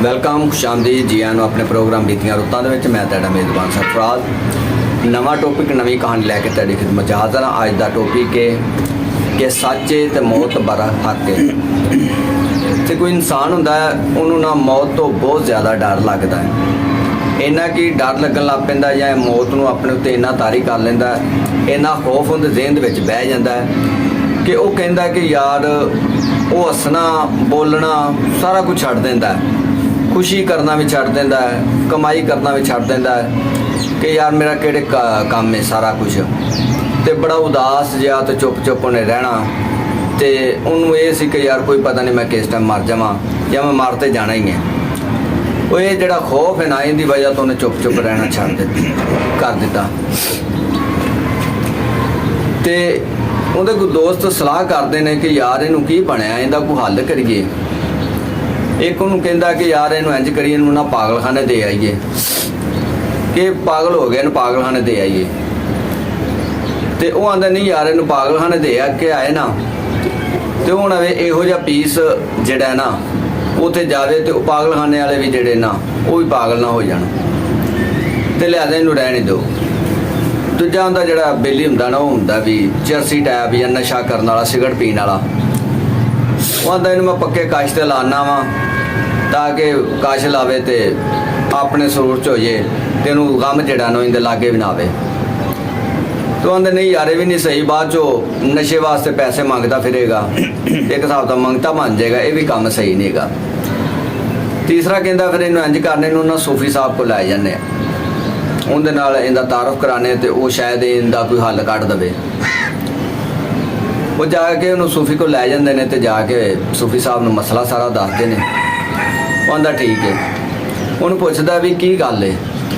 Welcome ਖੁਸ਼ਾਮਦੀਦ ਜੀ ਆਇਆਂ ਨੂੰ ਆਪਣੇ ਪ੍ਰੋਗਰਾਮ ਬੀਤੀਆਂ ਰੁੱਤਾਂ ਦੇ ਵਿੱਚ। ਮੈਂ ਤੁਹਾਡਾ ਮੇਜ਼ਬਾਨ ਸਰਫਰਾਜ਼ ਨਵਾਂ ਟੌਪਿਕ ਨਵੀਂ ਕਹਾਣੀ ਲੈ ਕੇ ਤੁਹਾਡੀ ਖਿਦਮਤ 'ਚ ਹਾਜ਼ਰ ਹਾਂ। ਅੱਜ ਦਾ ਟੌਪਿਕ ਹੈ ਕਿ ਸੱਚ ਤੇ ਮੌਤ ਬੜਾ ਹੱਕ ਹੈ। ਤੇ ਕੋਈ ਇਨਸਾਨ ਹੁੰਦਾ ਹੈ ਉਹਨੂੰ ਨਾ ਮੌਤ ਤੋਂ ਬਹੁਤ ਜ਼ਿਆਦਾ ਡਰ ਲੱਗਦਾ ਹੈ। ਇੰਨਾ ਕਿ ਡਰ ਲੱਗਣ ਲੱਗ ਪੈਂਦਾ ਜਾਂ ਮੌਤ ਨੂੰ ਆਪਣੇ ਉੱਤੇ ਇੰਨਾ ਤਾਰੀ ਕਰ ਲੈਂਦਾ, ਇੰਨਾ ਖੌਫ ਉਹਦੇ ਜ਼ਿਹਨ ਦੇ ਵਿੱਚ ਬਹਿ ਜਾਂਦਾ ਹੈ ਕਿ ਉਹ ਕਹਿੰਦਾ ਕਿ ਯਾਰ ਉਹ ਹੱਸਣਾ ਬੋਲਣਾ ਸਾਰਾ ਕੁਝ ਛੱਡ ਦਿੰਦਾ, ਖੁਸ਼ੀ ਕਰਨਾ ਵੀ ਛੱਡ ਦਿੰਦਾ ਹੈ, ਕਮਾਈ ਕਰਨਾ ਵੀ ਛੱਡ ਦਿੰਦਾ ਹੈ ਕਿ ਯਾਰ ਮੇਰਾ ਕਿਹੜੇ ਕੰਮ ਹੈ ਸਾਰਾ ਕੁਝ। ਤੇ ਬੜਾ ਉਦਾਸ ਜਿਹਾ ਤੇ ਚੁੱਪ ਉਹਨੇ ਰਹਿਣਾ। ਤੇ ਉਹਨੂੰ ਇਹ ਸੀ ਕਿ ਯਾਰ ਕੋਈ ਪਤਾ ਨਹੀਂ ਮੈਂ ਕਿਸ ਟਾਈਮ ਮਰ ਜਾਵਾਂ ਜਾਂ ਮੈਂ ਮਰ ਤੇ ਜਾਣਾ ਹੀ ਹੈ। ਉਹ ਇਹ ਜਿਹੜਾ ਖੌਫ ਹੈ ਨਾ, ਇਹਦੀ ਵਜ੍ਹਾ ਤੋਂ ਉਹਨੇ ਚੁੱਪ ਰਹਿਣਾ ਛੱਡ ਕਰ ਦਿੱਤਾ। ਤੇ ਉਹਦੇ ਕੋਈ ਦੋਸਤ ਸਲਾਹ ਕਰਦੇ ਨੇ ਕਿ ਯਾਰ ਇਹਨੂੰ ਕੀ ਬਣਿਆ, ਇਹਦਾ ਕੋਈ ਹੱਲ ਕਰੀਏ। ਇੱਕ ਉਹਨੂੰ ਕਹਿੰਦਾ ਕਿ ਯਾਰ ਇਹਨੂੰ ਇੰਜ ਕਰੀਏ, ਇਹਨੂੰ ਨਾ ਪਾਗਲਖਾਨੇ ਦੇ ਆਈਏ, ਕਿ ਪਾਗਲ ਹੋ ਗਿਆ, ਇਹਨੂੰ ਪਾਗਲਖਾਨੇ ਦੇ ਆਈਏ। ਤੇ ਉਹ ਆਂਦਾ ਨਹੀਂ ਯਾਰ ਇਹਨੂੰ ਪਾਗਲਖਾਨੇ ਦੇ ਆ ਕੇ ਆਏ ਨਾ ਤੇ ਹੁਣ ਇਹੋ ਜਿਹਾ ਪੀਸ ਜਿਹੜਾ ਨਾ ਉੱਥੇ ਜਾਵੇ ਤੇ ਉਹ ਪਾਗਲਖਾਨੇ ਵਾਲੇ ਵੀ ਜਿਹੜੇ ਨਾ ਉਹ ਵੀ ਪਾਗਲ ਨਾ ਹੋ ਜਾਣ ਤੇ ਲਿਆਦਾ ਇਹਨੂੰ ਰਹਿਣ ਹੀ ਦਿਓ। ਦੂਜਾ ਹੁੰਦਾ ਜਿਹੜਾ ਬੇਲੀ ਹੁੰਦਾ ਨਾ, ਉਹ ਹੁੰਦਾ ਵੀ ਚਰਸੀ ਟੈਪ ਜਾਂ ਨਸ਼ਾ ਕਰਨ ਵਾਲਾ, ਸਿਗਰਟ ਪੀਣ ਵਾਲਾ। ਉਹ ਆਂਦਾ ਇਹਨੂੰ ਮੈਂ ਪੱਕੇ ਕਾਸ਼ ਤੇ ਲਾਣਾ ਵਾ ਤਾਂ ਕਿ ਕਾਸ਼ ਲਾਵੇ ਤੇ ਆਪਣੇ ਸਰੂਰ 'ਚ ਹੋ ਜੇ ਤੇ ਇਹਨੂੰ ਗਮ ਜਿਹੜਾ ਨਾ ਇਹਦੇ ਲਾਗੇ ਵੀ ਨਾ ਆਵੇ। ਤੇ ਉਹ ਆਂਦੇ ਨਹੀਂ ਯਾਰ ਇਹ ਵੀ ਨਹੀਂ ਸਹੀ, ਬਾਅਦ 'ਚੋਂ ਨਸ਼ੇ ਵਾਸਤੇ ਪੈਸੇ ਮੰਗਦਾ ਫਿਰੇਗਾ, ਇੱਕ ਹਿਸਾਬ ਦਾ ਮੰਗਤਾ ਬਣ ਜਾਏਗਾ, ਇਹ ਵੀ ਕੰਮ ਸਹੀ ਨਹੀਂ ਹੈਗਾ। ਤੀਸਰਾ ਕਹਿੰਦਾ ਫਿਰ ਇਹਨੂੰ ਇੰਜ ਕਰਨੇ ਨੂੰ ਨਾ ਸੂਫੀ ਸਾਹਿਬ ਕੋਲ ਲੈ ਜਾਂਦੇ ਆ, ਉਹਦੇ ਨਾਲ ਇਹਦਾ ਤਾਰਫ ਕਰਾਣੇ ਤੇ ਉਹ ਸ਼ਾਇਦ ਇਹਦਾ ਕੋਈ ਹੱਲ ਕੱਢ ਦੇਵੇ। ਉਹ ਜਾ ਕੇ ਉਹਨੂੰ ਸੂਫੀ ਕੋਲ ਲੈ ਜਾਂਦੇ ਨੇ ਤੇ ਜਾ ਕੇ ਸੂਫੀ ਸਾਹਿਬ ਨੂੰ ਮਸਲਾ ਸਾਰਾ ਦੱਸਦੇ ਨੇ। ਉਹ ਆਂਦਾ ਠੀਕ ਹੈ। ਉਹਨੂੰ ਪੁੱਛਦਾ ਵੀ ਕੀ ਗੱਲ ਹੈ,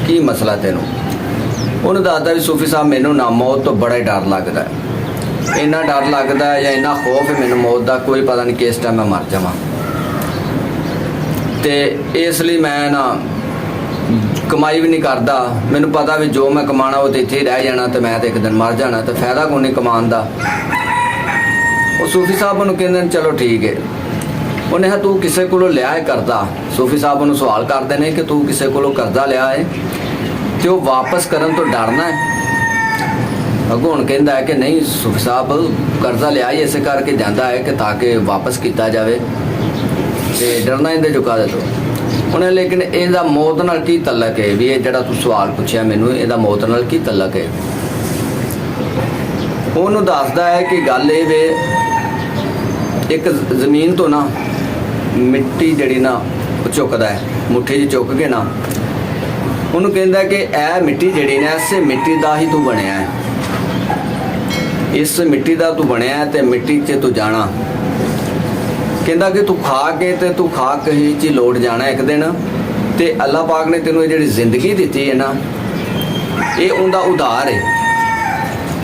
ਕੀ ਮਸਲਾ ਤੈਨੂੰ। ਉਹਨੂੰ ਦੱਸਦਾ ਵੀ ਸੂਫੀ ਸਾਹਿਬ ਮੈਨੂੰ ਨਾ ਮੌਤ ਤੋਂ ਬੜਾ ਹੀ ਡਰ ਲੱਗਦਾ, ਇੰਨਾ ਡਰ ਲੱਗਦਾ ਜਾਂ ਇੰਨਾ ਖੌਫ ਹੈ ਮੈਨੂੰ ਮੌਤ ਦਾ, ਕੋਈ ਪਤਾ ਨਹੀਂ ਕਿਸ ਟਾਈਮ ਮੈਂ ਮਰ ਜਾਵਾਂ। ਤੇ ਇਸ ਲਈ ਮੈਂ ਨਾ ਕਮਾਈ ਵੀ ਨਹੀਂ ਕਰਦਾ, ਮੈਨੂੰ ਪਤਾ ਵੀ ਜੋ ਮੈਂ ਕਮਾਣਾ ਉਹ ਤੇ ਇੱਥੇ ਹੀ ਰਹਿ ਜਾਣਾ ਤੇ ਮੈਂ ਤੇ ਇੱਕ ਦਿਨ ਮਰ ਜਾਣਾ, ਤੇ ਫਾਇਦਾ ਕੋਈ ਨਹੀਂ ਕਮਾਉਣ ਦਾ। ਉਹ ਸੂਫੀ ਸਾਹਿਬ ਉਹਨੂੰ ਕਹਿੰਦੇ ਨੇ ਚਲੋ ਠੀਕ ਹੈ। ਉਹਨੇ ਕਿਹਾ ਤੂੰ ਕਿਸੇ ਕੋਲੋਂ ਲਿਆ ਹੈ ਕਰਜ਼ਾ। ਸੂਫੀ ਸਾਹਿਬ ਉਹਨੂੰ ਸਵਾਲ ਕਰਦੇ ਨੇ ਕਿ ਤੂੰ ਕਿਸੇ ਕੋਲੋਂ ਕਰਜ਼ਾ ਲਿਆ ਹੈ ਤੇ ਉਹ ਵਾਪਸ ਕਰਨ ਤੋਂ ਡਰਨਾ ਹੈ। ਅੱਗੋਂ ਹੁਣ ਕਹਿੰਦਾ ਹੈ ਕਿ ਨਹੀਂ ਸੂਫੀ ਸਾਹਿਬ ਕਰਜ਼ਾ ਲਿਆ ਹੀ ਇਸੇ ਕਰਕੇ ਜਾਂਦਾ ਹੈ ਕਿ ਤਾਂ ਕਿ ਵਾਪਸ ਕੀਤਾ ਜਾਵੇ ਤੇ ਡਰਨਾ ਇਹਦੇ ਚੁਕਾ ਦੇ ਤੋਂ। ਉਹਨੇ ਲੇਕਿਨ ਇਹਦਾ ਮੌਤ ਨਾਲ ਕੀ ਤਲਕ ਹੈ ਵੀ ਇਹ ਜਿਹੜਾ ਤੂੰ ਸਵਾਲ ਪੁੱਛਿਆ ਮੈਨੂੰ, ਇਹਦਾ ਮੌਤ ਨਾਲ ਕੀ ਤਲਕ ਹੈ। ਉਹਨੂੰ ਦੱਸਦਾ ਹੈ ਕਿ ਗੱਲ ਇਹ ਵੇ ਇੱਕ ਜ਼ਮੀਨ ਤੋਂ ਨਾ ਮਿੱਟੀ ਜਿਹੜੀ ਨਾ ਚੁੱਕਦਾ ਹੈ, ਮੁੱਠੀ 'ਚ ਚੁੱਕ ਕੇ ਨਾ ਉਹਨੂੰ ਕਹਿੰਦਾ ਕਿ ਇਹ ਮਿੱਟੀ ਜਿਹੜੀ ਨਾ ਇਸੇ ਮਿੱਟੀ ਦਾ ਹੀ ਤੂੰ ਬਣਿਆ ਹੈ, ਇਸ ਮਿੱਟੀ ਦਾ ਤੂੰ ਬਣਿਆ ਤੇ ਮਿੱਟੀ 'ਚ ਤੂੰ ਜਾਣਾ। ਕਹਿੰਦਾ ਕਿ ਤੂੰ ਖਾ ਕੇ ਤੇ ਤੂੰ ਖਾਕ ਹੀ 'ਚ ਲੋਟ ਜਾਣਾ ਇੱਕ ਦਿਨ। ਤੇ ਅੱਲਾਹ ਪਾਕ ਨੇ ਤੈਨੂੰ ਇਹ ਜਿਹੜੀ ਜ਼ਿੰਦਗੀ ਦਿੱਤੀ ਹੈ ਨਾ, ਇਹ ਉਹਦਾ ਉਧਾਰ ਹੈ।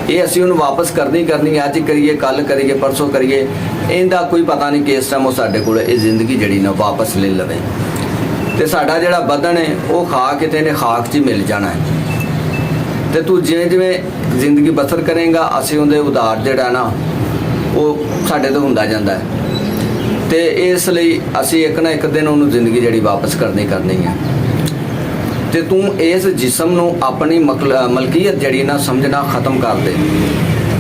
ਇਹ ਅਸੀਂ ਉਹਨੂੰ ਵਾਪਸ ਕਰਨੀ ਅੱਜ ਕਰੀਏ, ਕੱਲ ਕਰੀਏ, ਪਰਸੋਂ ਕਰੀਏ, ਇਹਦਾ ਕੋਈ ਪਤਾ ਨਹੀਂ ਕਿਸ ਟਾਈਮ ਉਹ ਸਾਡੇ ਕੋਲ ਇਹ ਜ਼ਿੰਦਗੀ ਜਿਹੜੀ ਨਾ ਵਾਪਸ ਲੈ ਲਵੇ। ਤੇ ਸਾਡਾ ਜਿਹੜਾ ਬਦਨ ਹੈ ਉਹ ਖਾ ਕੇ ਤੇ ਇਹਨੇ ਖਾਕ 'ਚ ਮਿਲ ਜਾਣਾ ਹੈ। ਤੇ ਤੂੰ ਜਿਵੇਂ ਜ਼ਿੰਦਗੀ ਬਸਰ ਕਰੇਗਾ ਅਸੀਂ ਉਹਦੇ ਉਧਾਰ ਜਿਹੜਾ ਨਾ ਉਹ ਸਾਡੇ ਤੋਂ ਹੁੰਦਾ ਜਾਂਦਾ ਹੈ। ਤੇ ਇਸ ਲਈ ਅਸੀਂ ਇੱਕ ਨਾ ਇੱਕ ਦਿਨ ਉਹਨੂੰ ਜ਼ਿੰਦਗੀ ਜਿਹੜੀ ਵਾਪਸ ਕਰਨੀ ਹੈ। ਤੇ ਤੂੰ ਇਸ ਜਿਸਮ ਨੂੰ ਆਪਣੀ ਮਲਕੀਅਤ ਜਿਹੜੀ ਨਾ ਸਮਝਣਾ ਖਤਮ ਕਰ ਦੇ।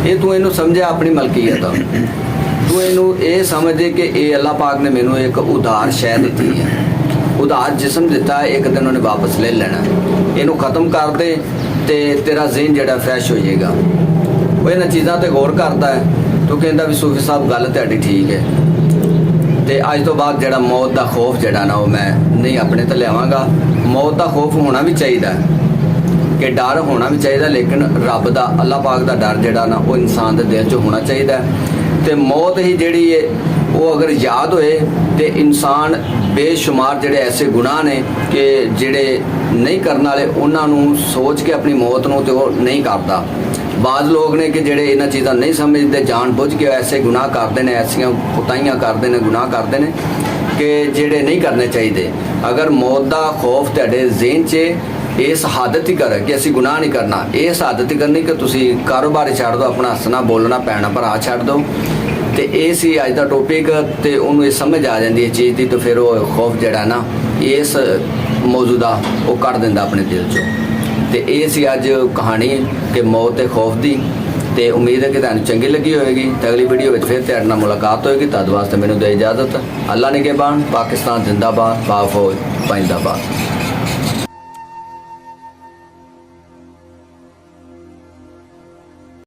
ਇਹ ਤੂੰ ਇਹਨੂੰ ਸਮਝਿਆ ਆਪਣੀ ਮਲਕੀਅਤ, ਤੂੰ ਇਹਨੂੰ ਇਹ ਸਮਝੇ ਕਿ ਇਹ ਅੱਲਾਹ ਪਾਕ ਨੇ ਮੈਨੂੰ ਇੱਕ ਉਧਾਰ ਸ਼ੈ ਦਿੱਤੀ ਹੈ, ਉਧਾਰ ਜਿਸਮ ਦਿੱਤਾ ਹੈ, ਇੱਕ ਦਿਨ ਉਹਨੇ ਵਾਪਸ ਲੈ ਲੈਣਾ। ਇਹਨੂੰ ਖਤਮ ਕਰ ਦੇ ਤੇ ਤੇਰਾ ਜ਼ਿਹਨ ਜਿਹੜਾ ਫਰੈਸ਼ ਹੋ ਜਾਏਗਾ। ਉਹ ਇਹਨਾਂ ਚੀਜ਼ਾਂ ਤੇ ਗੌਰ ਕਰਦਾ ਹੈ। ਤੂੰ ਕਹਿੰਦਾ ਵੀ ਸੂਫੀ ਸਾਹਿਬ ਗੱਲ ਤੁਹਾਡੀ ਠੀਕ ਹੈ ਤੇ ਅੱਜ ਤੋਂ ਬਾਅਦ ਜਿਹੜਾ ਮੌਤ ਦਾ ਖੌਫ ਜਿਹੜਾ ਨਾ ਉਹ ਮੈਂ ਨਹੀਂ ਆਪਣੇ ਤੇ ਲਿਆਵਾਂਗਾ। ਮੌਤ ਦਾ ਖੌਫ ਹੋਣਾ ਵੀ ਚਾਹੀਦਾ ਕਿ ਡਰ ਹੋਣਾ ਵੀ ਚਾਹੀਦਾ, ਲੇਕਿਨ ਰੱਬ ਦਾ ਅੱਲਾਹ ਪਾਕ ਦਾ ਡਰ ਜਿਹੜਾ ਨਾ ਉਹ ਇਨਸਾਨ ਦੇ ਦਿਲ 'ਚ ਹੋਣਾ ਚਾਹੀਦਾ। ਤੇ ਮੌਤ ਹੀ ਜਿਹੜੀ ਹੈ ਉਹ ਅਗਰ ਯਾਦ ਹੋਏ ਤੇ ਇਨਸਾਨ ਬੇਸ਼ੁਮਾਰ ਜਿਹੜੇ ਐਸੇ ਗੁਨਾਹ ਨੇ ਕਿ ਜਿਹੜੇ ਨਹੀਂ ਕਰਨ ਵਾਲੇ ਉਹਨਾਂ ਨੂੰ ਸੋਚ ਕੇ ਆਪਣੀ ਮੌਤ ਨੂੰ ਤੇ ਉਹ ਨਹੀਂ ਕਰਦਾ। ਬਾਜ਼ ਲੋਕ ਨੇ ਕਿ ਜਿਹੜੇ ਇਹਨਾਂ ਚੀਜ਼ਾਂ ਨਹੀਂ ਸਮਝਦੇ, ਜਾਣ ਬੁੱਝ ਕੇ ਐਸੇ ਗੁਨਾਹ ਕਰਦੇ ਨੇ, ਐਸੀਆਂ ਕੁਤਾਈਆਂ ਕਰਦੇ ਨੇ, ਗੁਨਾਹ ਕਰਦੇ ਨੇ ਕਿ ਜਿਹੜੇ ਨਹੀਂ ਕਰਨੇ ਚਾਹੀਦੇ। ਅਗਰ ਮੌਤ ਦਾ ਖੌਫ ਤੁਹਾਡੇ ਜ਼ਿਹਨ 'ਚ ਇਸ ਹੱਦ ਤੱਕ ਕਿ ਅਸੀਂ ਗੁਨਾਹ ਨਹੀਂ ਕਰਨਾ, ਇਸ ਹੱਦ ਤੱਕ ਕਰਨੀ ਕਿ ਤੁਸੀਂ ਕਾਰੋਬਾਰ ਛੱਡ ਦਿਓ, ਆਪਣਾ ਹੱਸਣਾ ਬੋਲਣਾ ਭੈਣਾ ਭਰਾ ਛੱਡ ਦਿਓ ਤੇ ਇਹ ਸੀ ਅੱਜ ਦਾ ਟੌਪਿਕ। ਤੇ ਉਹਨੂੰ ਇਹ ਸਮਝ ਆ ਜਾਂਦੀ ਹੈ ਚੀਜ਼ ਦੀ, ਤਾਂ ਫਿਰ ਉਹ ਖੌਫ ਜਿਹੜਾ ਨਾ ਇਸ ਮੌਜੂ ਦਾ ਉਹ ਕੱਢ ਦਿੰਦਾ ਆਪਣੇ ਦਿਲ 'ਚੋਂ। ਤੇ ਇਹ ਸੀ ਅੱਜ ਕਹਾਣੀ ਕਿ ਮੌਤ ਤੇ ਖੌਫ ਦੀ। ਤੇ ਉਮੀਦ ਹੈ ਕਿ ਤੁਹਾਨੂੰ ਚੰਗੀ ਲੱਗੀ ਹੋਵੇਗੀ। ਤੇ ਅਗਲੀ ਵੀਡੀਓ ਵਿੱਚ ਫਿਰ ਤੁਹਾਡੇ ਨਾਲ ਮੁਲਾਕਾਤ ਹੋਏਗੀ। ਤਦ ਵਾਸਤੇ ਮੈਨੂੰ ਦੇ ਇਜਾਜ਼ਤ। ਅੱਲਾ ਨਿਗਹਿਬਾਨ। ਪਾਕਿਸਤਾਨ ਜ਼ਿੰਦਾਬਾਦ। ਪਾਕ ਫੌਜ ਪਾਇੰਦਾਬਾਦ।